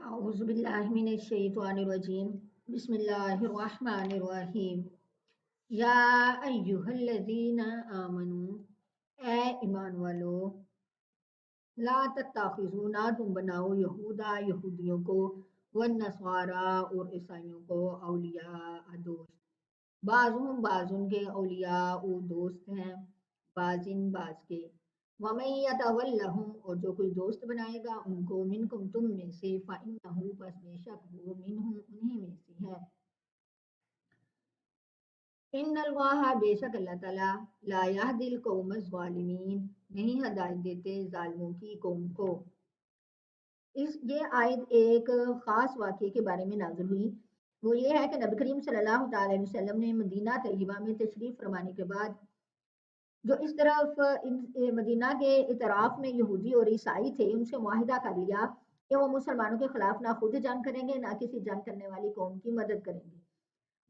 أعوذ بالله من الشيطان الرجيم بسم الله الرحمن الرحیم یا ایہا الذین آمنو اے ایمان والو لا تتخذوا نہ تم بناؤ یہودا یہودیوں کو والنصارا اور عیسائیوں کو اولیاء دوست بعضهم بعض کے اولیاء او دوست ہیں بعضن بعض کے وَمَن يَتَوَلَّهُمْ اور جو کوئی دوست بنائے گا ان کو منکم تم میں سے فَإِنَّهُ پس بے شک وہ منہم انہی میں سے ہے ان اللہ بے شک اللہ تعالیٰ لا یہدی القوم الظالمین نہیں ہدایت دیتے ظالموں کی قوم کو۔ یہ آیت ایک خاص واقعے کے بارے میں نازل ہوئی، وہ یہ ہے کہ نبی کریم صلی اللہ تعالی علیہ وسلم نے مدینہ طیبہ میں تشریف فرمانے کے بعد جو اس طرف مدینہ کے اطراف میں یہودی اور عیسائی تھے ان سے معاہدہ کر لیا کہ وہ مسلمانوں کے خلاف نہ خود جنگ کریں گے نہ کسی جنگ کرنے والی قوم کی مدد کریں گے،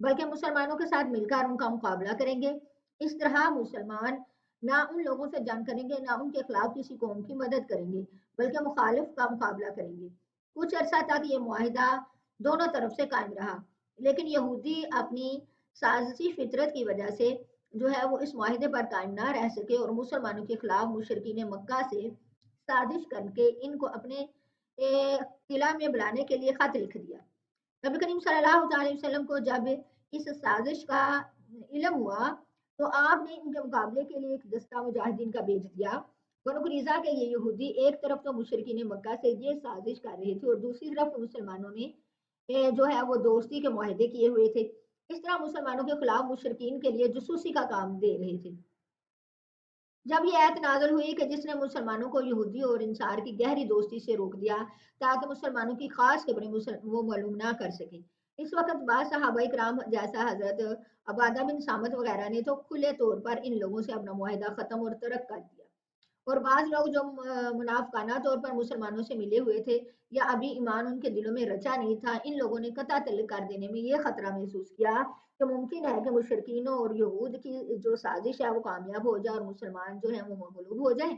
بلکہ مسلمانوں کے ساتھ مل کر ان کا مقابلہ کریں گے۔ اس طرح مسلمان نہ ان لوگوں سے جنگ کریں گے نہ ان کے خلاف کسی قوم کی مدد کریں گے بلکہ مخالف کا مقابلہ کریں گے۔ کچھ عرصہ تک یہ معاہدہ دونوں طرف سے قائم رہا، لیکن یہودی اپنی سازشی فطرت کی وجہ سے جو ہے وہ اس معاہدے پر قائم نہ رہ سکے اور مسلمانوں کے خلاف مشرکین مکہ سے سازش کر کے ان کو اپنے قلعہ میں بلانے کے لیے خط لکھ دیا۔ نبی کریم صلی اللہ علیہ وسلم کو جب اس سازش کا علم ہوا تو آپ نے ان کے مقابلے کے لیے ایک دستہ مجاہدین کا بھیج دیا۔ بنو قریظہ کے یہ یہودی ایک طرف تو مشرکین مکہ سے یہ سازش کر رہے تھے اور دوسری طرف مسلمانوں نے جو ہے وہ دوستی کے معاہدے کیے ہوئے تھے، اس طرح مسلمانوں کے خلاف مشرکین کے لیے جاسوسی کا کام دے رہے تھے۔ جب یہ آیت نازل ہوئی کہ جس نے مسلمانوں کو یہودی اور انصار کی گہری دوستی سے روک دیا تاکہ مسلمانوں کی خاص خبریں وہ معلوم نہ کر سکیں، اس وقت بعض صحابہ کرام جیسا حضرت عبادہ بن صامت وغیرہ نے تو کھلے طور پر ان لوگوں سے اپنا معاہدہ ختم اور ترک کر دیا، اور بعض لوگ جو منافقانہ طور پر مسلمانوں سے ملے ہوئے تھے یا ابھی ایمان ان کے دلوں میں رچا نہیں تھا، ان لوگوں نے قطع تعلق کر دینے میں یہ خطرہ محسوس کیا کہ ممکن ہے کہ مشرکینوں اور یہود کی جو سازش ہے وہ کامیاب ہو جائے اور مسلمان جو ہیں وہ مغلوب ہو جائیں،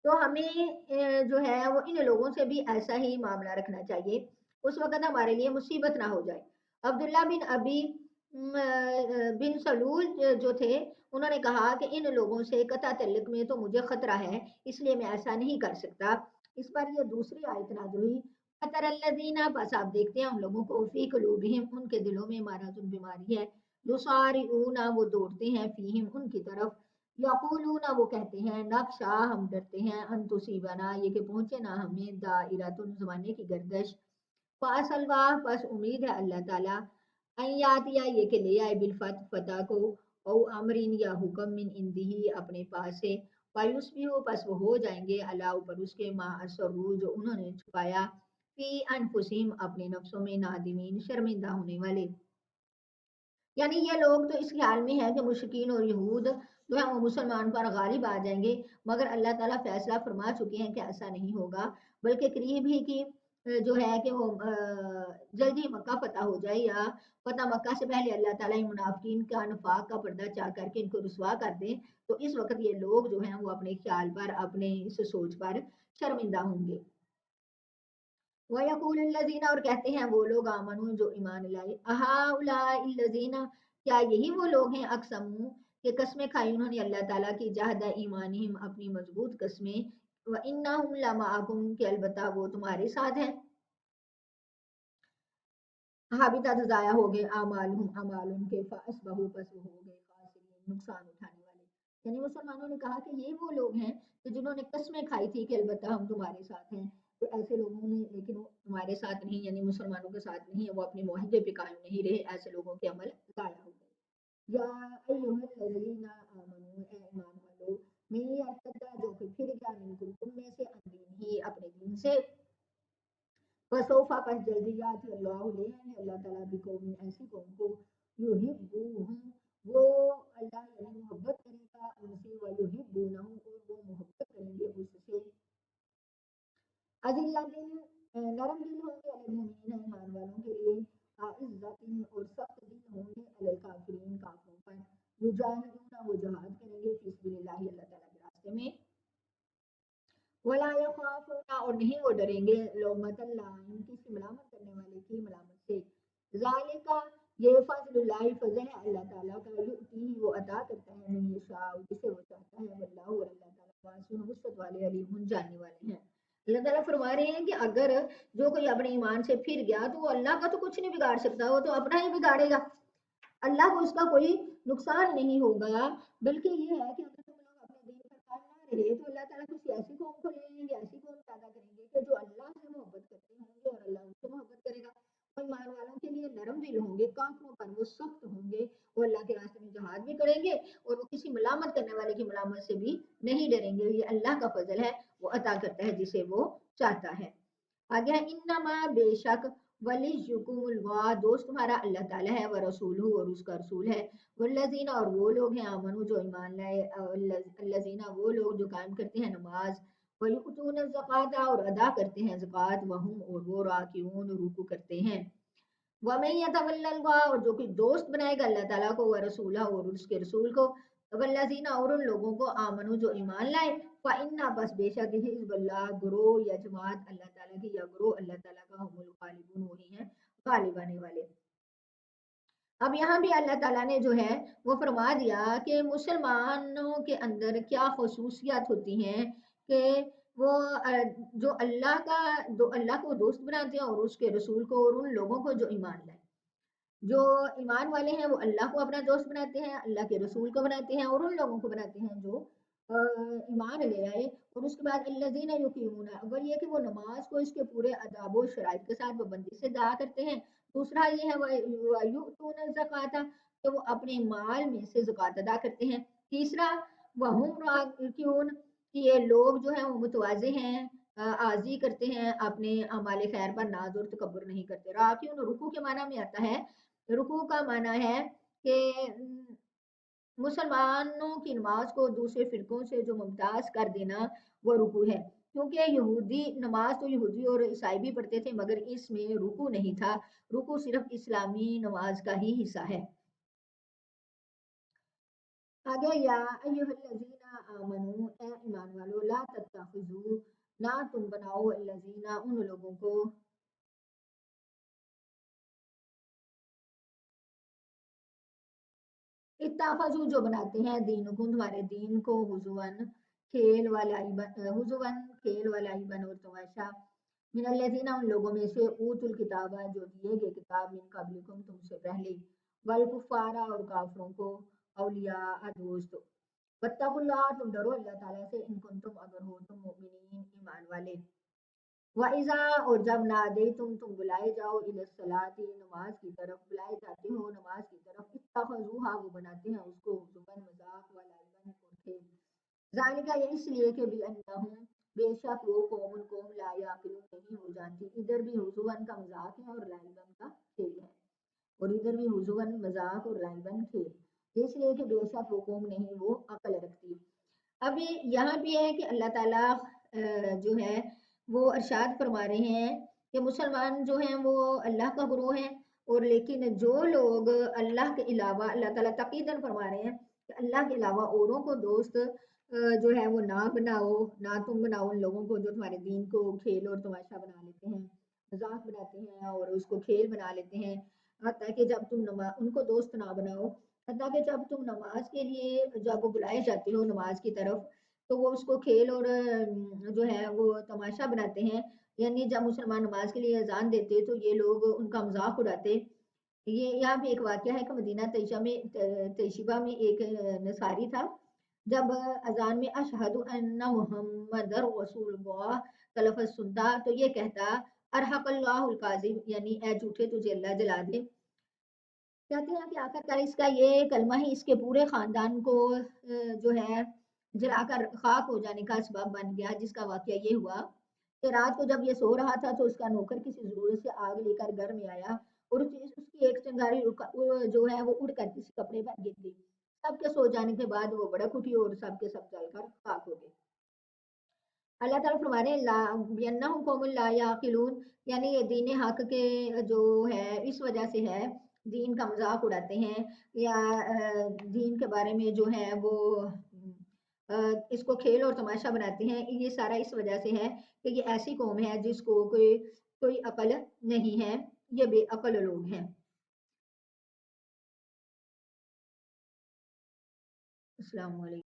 تو ہمیں جو ہے وہ ان لوگوں سے بھی ایسا ہی معاملہ رکھنا چاہیے، اس وقت ہمارے لیے مصیبت نہ ہو جائے۔ عبداللہ بن ابی بن سلول جو تھے انہوں نے کہا کہ ان لوگوں سے قطع تعلق میں تو مجھے خطرہ ہے، اس لیے میں ایسا نہیں کر سکتا۔ اس پر یہ دوسری آیت نازل ہوئی، فَتَرَى الَّذِينَ بس آپ دیکھتے ہیں ان لوگوں کو فی قلوبہم ان کے دلوں میں مرض بیماری ہے، یصارعون وہ دوڑتے ہیں فیہم ان کی طرف، یقولون وہ کہتے ہیں نخشا ہم ڈرتے ہیں ان تصیبنا یہ کہ پہنچے نہ ہمیں دائرۃ زمانے کی گردش، فاس اللہ پس امید ہے اللہ تعالیٰ یا یہ کہ لے آئے بالفتح فتح کو، او امرین یا حکم من اندہی اپنے پاس سے، فیصبحوا پس وہ ہو جائیں گے اللہ اوپر اس کے ما اسروا جو انہوں نے چھپایا فی انفسہم اپنے نفسوں میں نادمین شرمندہ ہونے والے۔ یعنی یہ لوگ تو اس خیال میں ہیں کہ مشرکین اور یہود جو ہے وہ مسلمان پر غالب آ جائیں گے، مگر اللہ تعالیٰ فیصلہ فرما چکے ہیں کہ ایسا نہیں ہوگا، بلکہ قریب ہی کی جو ہے کہ وہ جلدی مکہ فتح ہو جائے یا فتح مکہ سے پہلے اللہ تعالیٰ منافقین کا نفاق کا پردہ چاک کر کے ان کو رسوا کر دیں، تو اس وقت یہ لوگ جو ہیں وہ اپنے خیال پر اپنے اس سوچ پر شرمندہ ہوں گے۔ وَيَقُولُ الَّذِينَ اور کہتے ہیں وہ لوگ آمنو جو ایمان لائے، أَهَؤُلَاءِ الَّذِينَ کیا یہی وہ لوگ ہیں اقسموا کہ قسمیں کھائی انہوں نے اللہ تعالیٰ کی جہد ایمانہم اپنی مضبوط قسمیں، وَإِنَّهُمْ لَمَعَكُمْ کہ البتہ وہ تمہارے ساتھ ہیں، حابطۃ ضائع ہو گئے اعمالہم اعمال ان کے، فاصبحوا پس وہ ہو گئے خاسرین نقصان اٹھانے والے۔ یعنی مسلمانوں نے کہا کہ یہ وہ لوگ ہیں کہ جنہوں نے قسمیں کھائی تھی کہ البتہ ہم تمہارے ساتھ ہیں، تو ایسے لوگوں نے لیکن وہ تمہارے ساتھ نہیں، یعنی مسلمانوں کے ساتھ نہیں، وہ اپنے معاہدے پہ قائم نہیں رہے، ایسے لوگوں کے عمل ضائع ہو گئے۔ یا ایھا الذین آمنوا اے ایمان والو، من یرتد جو کہ پھر گیا منکم تم میں سے عن دینہ اپنے دین سے، فسوف پس جلدی یاتی اللہ لے آئیں اللہ تعالیٰ بقوم ایسی قوم کو، یحبوہم وہ اللہ یعنی محبت کرے گا ان سے، ویحبونہ اور وہ محبت کریں گے اس سے، اذلۃ نرم دل ہوں گے علی المؤمنین ایمان والوں کے لیے، اعزۃ اور سخت دل ہوں گے علی الکافرین کافروں پر، یجاہدون وہ جہاد کریں گے فی سبیل اللہ اللہ تعالیٰ کے راستے میں، वला यखाफूना और नहीं वो डरेंगे लौमतल लाइम किसी मलामत करने वाले की मलामत से। ज़ालिका ये फज़लुल्लाहि फज़ल है अल्लाह ताला का, युतीही वो अता करता है मन यशा जिसे वो चाहता है, वल्लाहु और अल्लाह ताला वासिउन वसअत वाले अलीमुन जानने वाले हैं। अल्लाह ताला फरमा रहे हैं कि अगर जो कोई अपने ईमान से फिर गया तो वो अल्लाह का तो कुछ नहीं बिगाड़ सकता, वो तो अपना ही बिगाड़ेगा। अल्लाह को उसका कोई नुकसान नहीं होगा। बल्कि ये है कि अगर तुम लोग अपने दीन पर कायम ना रहे तो अल्लाह ताला कुछ ऐसी कौम को ले लेंगे, ऐसी कौम पैदा करेंगे कि जो अल्लाह से मोहब्बत करते होंगे और अल्लाह उनसे मोहब्बत करेगा। और ईमान वालों के लिए नरम दिल होंगे, काफिरों पर वो सख्त होंगे। वो अल्लाह के रास्ते में जहाद भी करेंगे और वो किसी मलामत करने वाले की मलामत से भी नहीं डरेंगे। ये अल्लाह का फजल है, वो अता करता है जिसे वो चाहता है। आगे है इन्नमा बेशक वलियुकुमुल्लाह दोस्त तुम्हारा अल्लाह ताला है, व रसूलहु और उसका रसूल है, वल्लज़ीना और वो लोग हैं आमनु जो ईमान लाए, अल्लज़ीना वो लोग जो कायम करते हैं नमाज, व युतून ज़कात और अदा करते हैं ज़कात, वहुम और वो राकिऊन रुकू करते हैं। वमन यतवल्लल्लाह और जो कोई दोस्त बनाएगा अल्लाह ताला को, व रसूला और उसके रसूल को, वल्लज़ीना और उन लोगों को आमनु जो ईमान लाए, फ़इन्ना बस बेशक हिज़्बुल्लाह ग्रोह या जमात अल्लाह ताला की, या ग्रोह अल्लाह ताला का, हुमुल गालिबून वही हैं गालिब आने वाले। अब यहाँ भी अल्लाह ताला ने जो है वो फरमा दिया कि मुसलमानों के अंदर क्या खसूसियात होती हैं कि वो जो अल्लाह का जो अल्लाह को दोस्त बनाते हैं और उसके रसूल को और उन लोगों को जो ईमान लाए। जो ईमान वाले हैं वो अल्लाह को अपना दोस्त बनाते हैं, अल्लाह के रसूल को बनाते हैं और उन लोगों को बनाते हैं जो ईमान ले आए। और उसके बाद अल्लज़ीना युकीमूना अव्वल ये कि वो नमाज को इसके पूरे आदाब और शराइत के साथ पाबंदी से अदा करते हैं। दूसरा ये है युतूना ज़काता कि वो अपने माल में से ज़कात अदा करते हैं। तीसरा वहुम राकिऊन कि ये लोग जो हैं वो मुतवाज़े हैं, आजी करते हैं, अपने अमाल खैर पर नाज और तकब्बुर नहीं करते। राकिऊन रुकू के माना में आता है, रुकू का माना है कि मुसलमानों की नमाज को दूसरे फिरकों से जो मुमताज कर देना वो रुकू है। क्योंकि यहूदी नमाज तो यहूदी और ईसाई भी पढ़ते थे मगर इसमें रुकू नहीं था, रुकू सिर्फ इस्लामी नमाज का ही हिस्सा है। आगे या अय्युहल्लज़ीना आमनू ए ईमान वालो ला तत्तखिजू ना तुम बनाओ अल्लज़ीना उन लोगों को इत्ताखज़ू जो बनाते हैं दीनुकुम तुम्हारे दीन को हुज़ुवन खेल वाला हुज़ुवन खेल वाला इबन और तमाशा मिनल्लज़ीना उन लोगों में से ऊतुल किताबा जो दिए गए किताब मिन क़ब्लिकुम तुमसे पहले वल कुफ़ारा और काफिरों को औलिया दोस्त वत्तकुल्लाह तुम डरो अल्लाह ताला से इन कुंतुम अगर हो तुम मुमिनीन ईमान वाले। वाइज़ा और जब नादे तुम बुलाए जाओ इलस्सलाती नमाज की तरफ बुलाए जाते हो नमाज की तरफ इत्तखज़ूहा वो बनाते हैं उसको हुज़ुवन मज़ाक व लाइबन और खेल। ज़ालिका ये इसलिए कि बिअन्नहुम बेशक वो कौम ला याक़िलून नहीं हो जानती। इधर भी हुज़ुवन का मज़ाक है और लाइबन का खेल है और इधर भी हुज़ुवन मज़ाक और लाइबन खेल। इसलिए कि बेशक वो कौम नहीं वो अक्ल रखती। अभी यहाँ भी है कि अल्लाह ताला जो है वो अरशाद फरमा रहे हैं कि मुसलमान जो हैं वो अल्लाह का गुरूह है। और लेकिन जो लोग अल्लाह के अलावा अल्लाह ताला तकीदन फरमा रहे हैं कि अल्लाह के अलावा औरों को दोस्त जो है वो ना बनाओ, ना तुम बनाओ उन लोगों को जो तुम्हारे दीन को खेल और तमाशा बना लेते हैं, मजाक बनाते हैं और उसको खेल बना लेते हैं। ताकि जब तुम उनको दोस्त ना बनाओ, ताकि जब तुम नमाज के लिए जब वो बुलाए जाते हो नमाज की तरफ तो वो उसको खेल और जो है वो तमाशा बनाते हैं। यानी जब मुसलमान नमाज के लिए अजान देते तो ये लोग उनका मजाक उड़ाते। ये यहाँ भी एक वाक़या है कि मदीना तैयबा में तैयबा में एक नसारी था। जब अजान में अशहदु अन्ना मुहम्मदर रसूलुल्लाह का लफ्ज़ सुनता तो ये कहता अरहक़ल्लाहुल काज़िब यानी ए झूठे तुझे अल्लाह जला दे। कहते हैं कि आखिरकार इसका ये कलमा ही इसके पूरे खानदान को जो है जलाकर खाक हो जाने का सबब बन गया। जिसका वाकया ये हुआ कि रात को जब ये सो रहा था तो उसका नौकर किसी जरूरत से आग लेकर घर में आया और उसकी एक चिंगारी जो है वो उड़कर किसी कपड़े पर गिर गई। सबके सो जाने के बाद वो भड़क उठी और सबके सब जलकर खाक हो गए। अल्लाह ताला फरमा रहे हैं ला बिअन्नहुम कौमुन ला याकिलून यानी ये दीन हक के जो है इस वजह से है दीन का मजाक उड़ाते हैं या दीन के बारे में जो है वो اس کو کھیل اور تماشا بناتے ہیں، یہ سارا اس وجہ سے ہے کہ یہ ایسی قوم ہے جس کو کوئی عقل نہیں ہے، یہ بے عقل لوگ ہیں۔ السلام علیکم۔